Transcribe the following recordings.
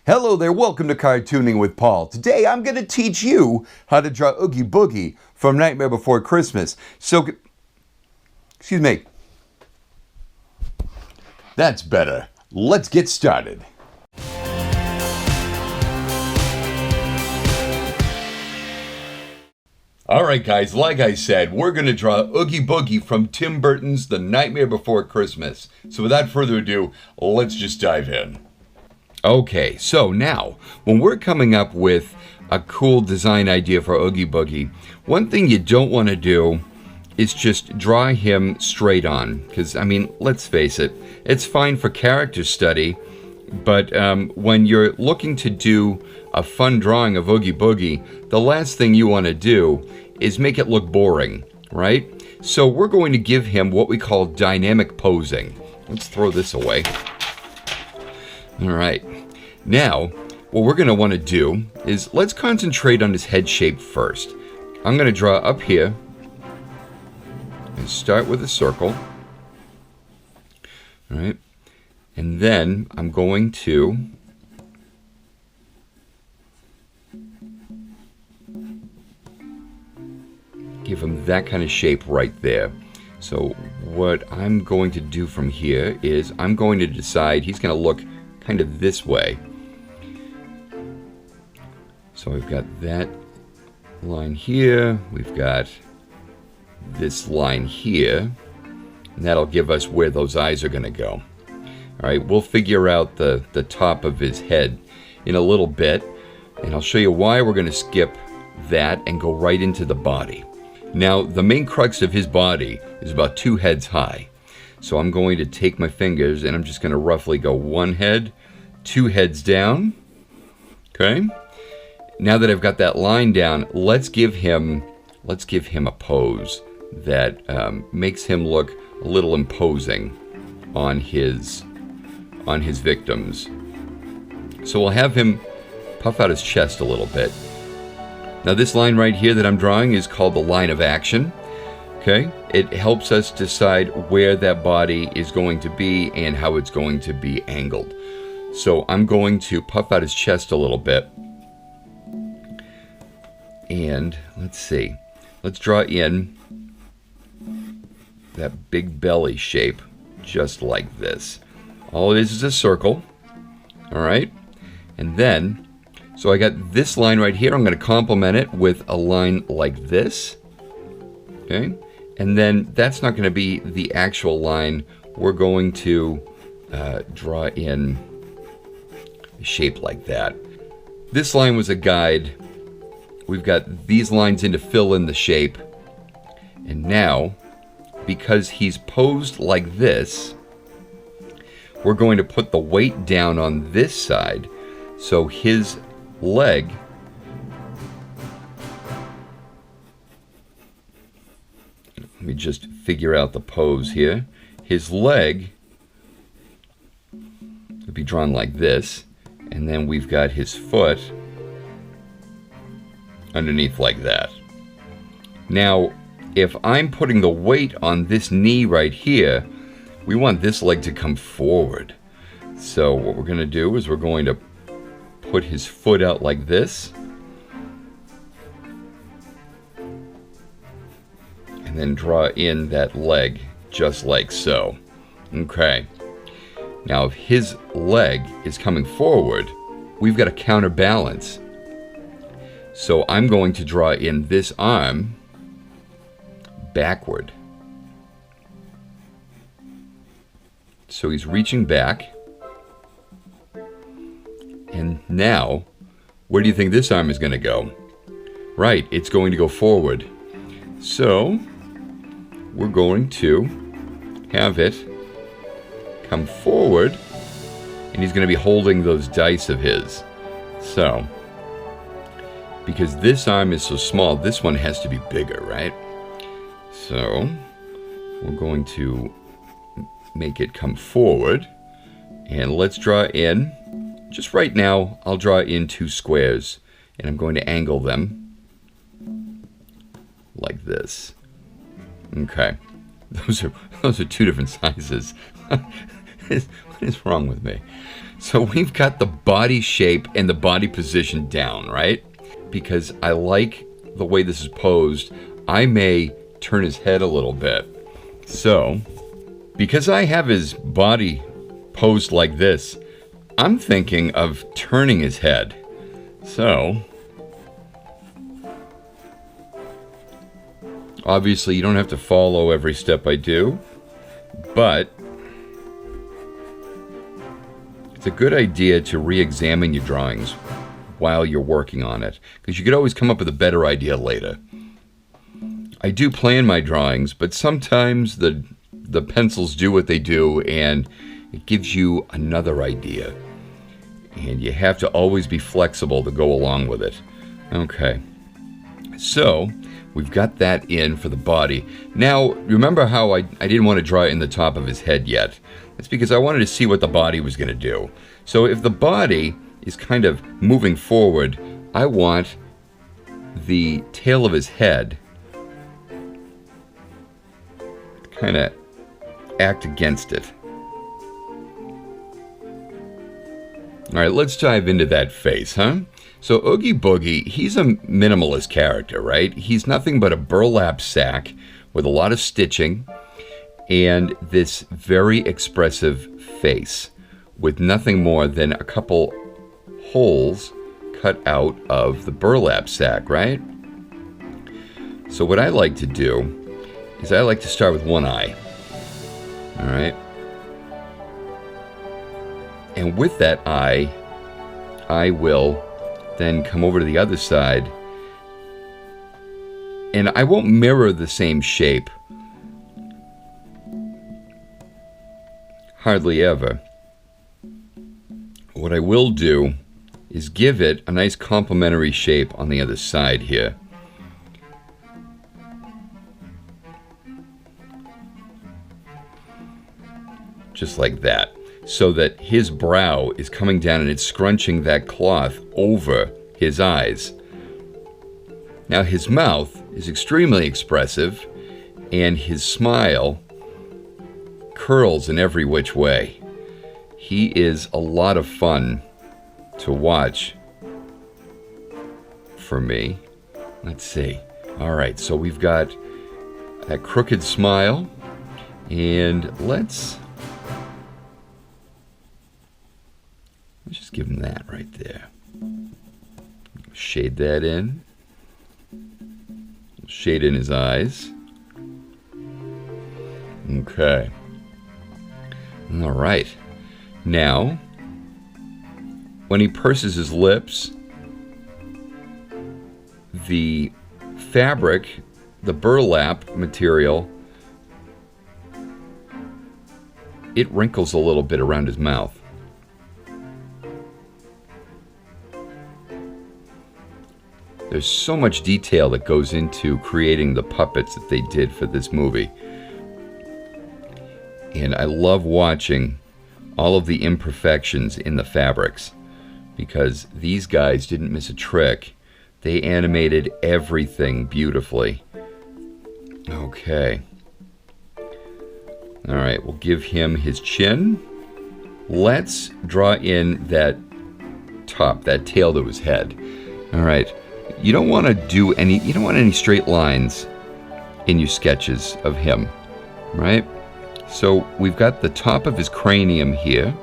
Hello there, welcome to Cartooning with Paul. Today I'm going to teach you how to draw Oogie Boogie from Nightmare Before Christmas. Excuse me. That's better. Let's get started. Alright guys, like I said, we're going to draw Oogie Boogie from Tim Burton's The Nightmare Before Christmas. So without further ado, let's just dive in. Okay, so now, when we're coming up with a cool design idea for Oogie Boogie, one thing you don't want to do is just draw him straight on. Because, I mean, let's face it, it's fine for character study, but when you're looking to do a fun drawing of Oogie Boogie, the last thing you want to do is make it look boring, right? So we're going to give him what we call dynamic posing. Let's throw this away. All right, now what we're going to want to do is let's concentrate on his head shape first. I'm going to draw up here and start with a circle. All right, and then I'm going to give him that kind of shape right there. So what I'm going to do from here is I'm going to decide he's going to look kind of this way. So we've got that line here, we've got this line here, and that'll give us where those eyes are going to go. Alright, we'll figure out the top of his head in a little bit, and I'll show you why we're going to skip that and go right into the body. Now, the main crux of his body is about 2 heads high. So I'm going to take my fingers and I'm just going to roughly go 1 head, 2 heads down. Okay? Now that I've got that line down, let's give him a pose that makes him look a little imposing on his victims. So we'll have him puff out his chest a little bit. Now this line right here that I'm drawing is called the line of action. Okay? It helps us decide where that body is going to be and how it's going to be angled. So I'm going to puff out his chest a little bit. And let's see. Let's draw in that big belly shape just like this. All it is a circle. Alright? And then, so I got this line right here. I'm going to complement it with a line like this. Okay? And then that's not going to be the actual line. We're going to draw in a shape like that. This line was a guide. We've got these lines in to fill in the shape. And now, because he's posed like this, we're going to put the weight down on this side. So his leg let me just figure out the pose here. His leg would be drawn like this, and then we've got his foot underneath like that. Now, if I'm putting the weight on this knee right here, we want this leg to come forward. So what we're going to do is we're going to put his foot out like this, and then draw in that leg just like so. Okay. Now if his leg is coming forward, we've got to counterbalance. So I'm going to draw in this arm backward. So he's reaching back. And now, where do you think this arm is going to go? Right, it's going to go forward. So, we're going to have it come forward, and he's going to be holding those dice of his. So, because this arm is so small, this one has to be bigger, right? So, we're going to make it come forward, and let's draw in. Just right now, I'll draw in 2 squares, and I'm going to angle them like this. Okay, those are 2 different sizes. What is wrong with me? So we've got the body shape and the body position down, right? Because I like the way this is posed, I may turn his head a little bit. So, because I have his body posed like this, I'm thinking of turning his head. So, obviously you don't have to follow every step I do, but it's a good idea to re-examine your drawings while you're working on it, because you could always come up with a better idea later. I do plan my drawings, but sometimes the pencils do what they do and it gives you another idea. And you have to always be flexible to go along with it. Okay, so we've got that in for the body. Now, remember how I didn't want to draw it in the top of his head yet? That's because I wanted to see what the body was going to do. So if the body is kind of moving forward, I want the tail of his head kind of act against it. All right, let's dive into that face, huh? So Oogie Boogie, he's a minimalist character, right? He's nothing but a burlap sack with a lot of stitching and this very expressive face with nothing more than a couple holes cut out of the burlap sack, right? So what I like to do is I like to start with one eye. All right. And with that eye, I will then come over to the other side. And I won't mirror the same shape. Hardly ever. What I will do is give it a nice complementary shape on the other side here. Just like that. So that his brow is coming down and it's scrunching that cloth over his eyes. Now his mouth is extremely expressive and his smile curls in every which way. He is a lot of fun to watch for me. Let's see. All right, so we've got that crooked smile, and let's just give him that right there. Shade that in. Shade in his eyes. Okay. All right. Now, when he purses his lips, the fabric, the burlap material, it wrinkles a little bit around his mouth. There's so much detail that goes into creating the puppets that they did for this movie. And I love watching all of the imperfections in the fabrics, because these guys didn't miss a trick. They animated everything beautifully. Okay. All right, we'll give him his chin. Let's draw in that top, that tail to his head. All right. You don't want any straight lines in your sketches of him, right? So we've got the top of his cranium here,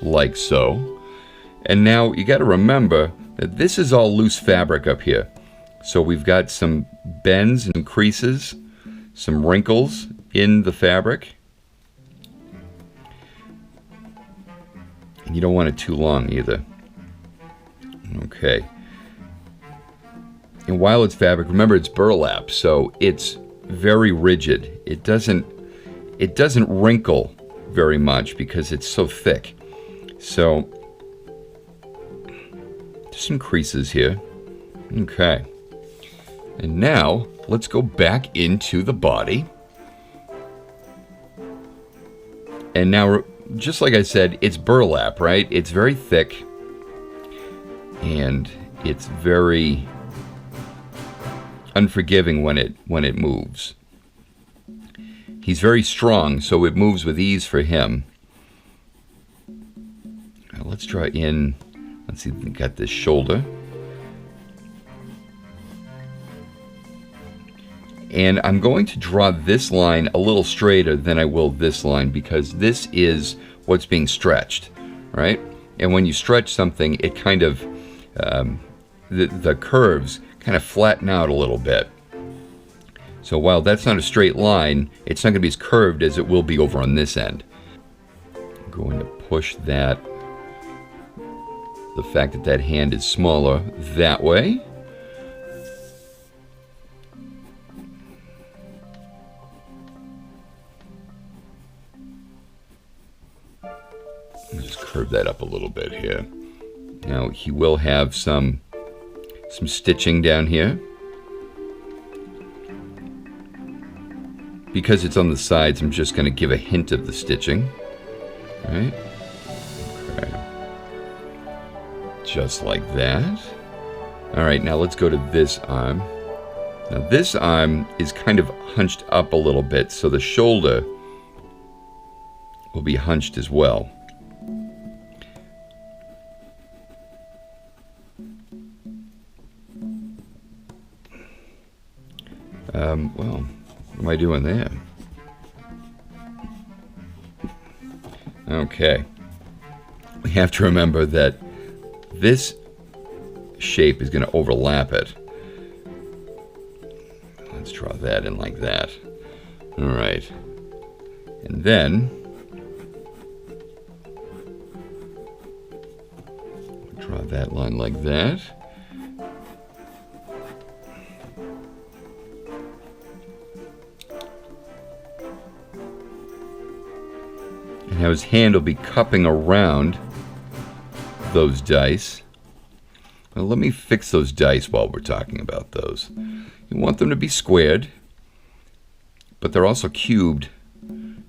like so. And now you got to remember that this is all loose fabric up here. So we've got some bends and creases, some wrinkles in the fabric. And you don't want it too long either. Okay. And while it's fabric, remember it's burlap, so it's very rigid. It doesn't wrinkle very much because it's so thick. So just some creases here. Okay. And now let's go back into the body. And now, just like I said, it's burlap, right? It's very thick. And it's very unforgiving when it moves. He's very strong, so it moves with ease for him. let's draw in, let's see, we've got this shoulder. And I'm going to draw this line a little straighter than I will this line, because this is what's being stretched, right? And when you stretch something, it kind of, the curves kind of flatten out a little bit. So while that's not a straight line, it's not going to be as curved as it will be over on this end. I'm going to push that, the fact that that hand is smaller, that way. Just curve that up a little bit here. Now he will have some stitching down here. Because it's on the sides, I'm just going to give a hint of the stitching. Right? Okay. Just like that. Alright, now let's go to this arm. Now this arm is kind of hunched up a little bit, so the shoulder will be hunched as well. Well, what am I doing there? Okay. We have to remember that this shape is going to overlap it. Let's draw that in like that. All right. And then draw that line like that. Now his hand will be cupping around those dice. Well, let me fix those dice while we're talking about those. You want them to be squared, but they're also cubed.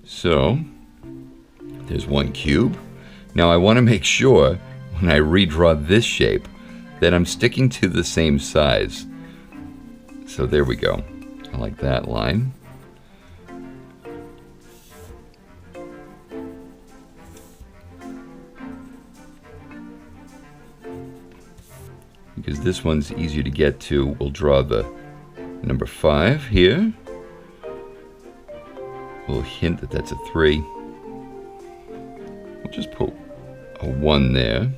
So, there's one cube. Now I want to make sure when I redraw this shape that I'm sticking to the same size. So there we go. I like that line. Because this one's easier to get to, we'll draw the number 5 here. We'll hint that that's a 3. We'll just put a 1 there.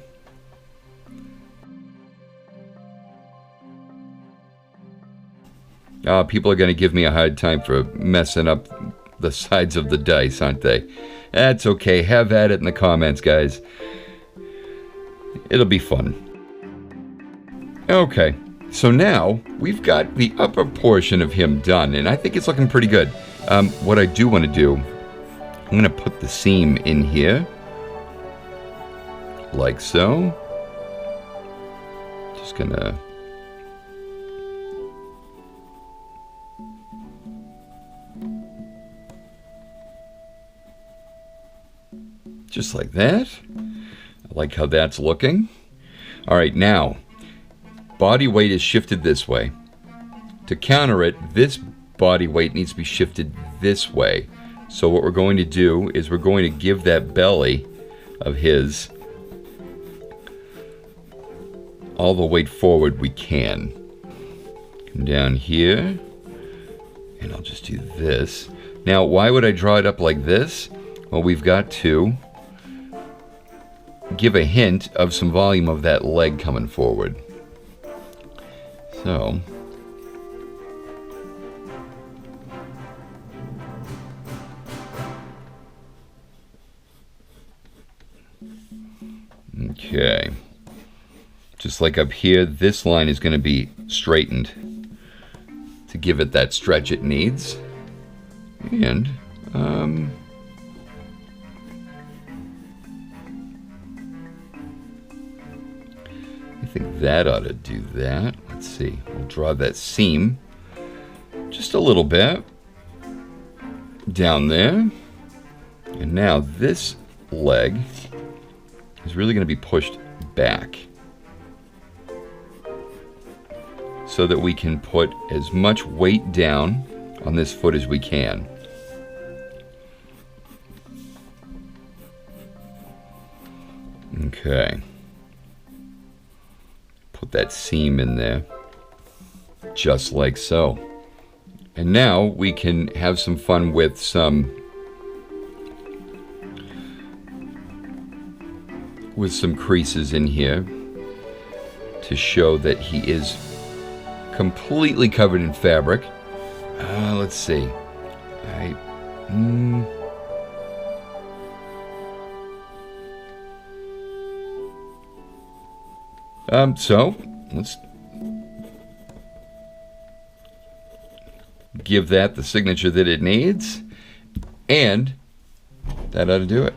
People are going to give me a hard time for messing up the sides of the dice, aren't they? That's okay. Have at it in the comments, guys. It'll be fun. Okay, so now we've got the upper portion of him done, and I think it's looking pretty good. What I do want to do, I'm going to put the seam in here, like so. Just going to... just like that. I like how that's looking. All right, now... body weight is shifted this way. To counter it, this body weight needs to be shifted this way. So what we're going to do is we're going to give that belly of his all the weight forward we can. Come down here, and I'll just do this. Now, why would I draw it up like this? Well, we've got to give a hint of some volume of that leg coming forward. So, okay, just like up here, this line is going to be straightened to give it that stretch it needs. And, I think that ought to do that. Let's see. We'll draw that seam just a little bit down there. And now this leg is really going to be pushed back so that we can put as much weight down on this foot as we can. Okay. Put that seam in there, just like so. And now we can have some fun with some creases in here to show that he is completely covered in fabric. Let's see. So let's give that the signature that it needs, and that ought to do it.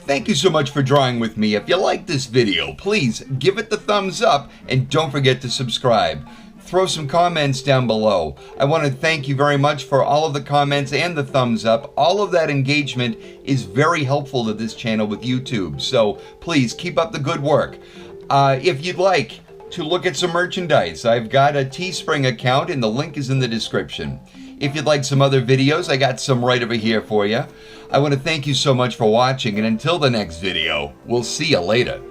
Thank you so much for drawing with me. If you like this video, please give it the thumbs up and don't forget to subscribe. Throw some comments down below. I want to thank you very much for all of the comments and the thumbs up. All of that engagement is very helpful to this channel with YouTube, so please keep up the good work. If you'd like to look at some merchandise, I've got a Teespring account and the link is in the description. If you'd like some other videos, I got some right over here for you. I want to thank you so much for watching, and until the next video, we'll see you later.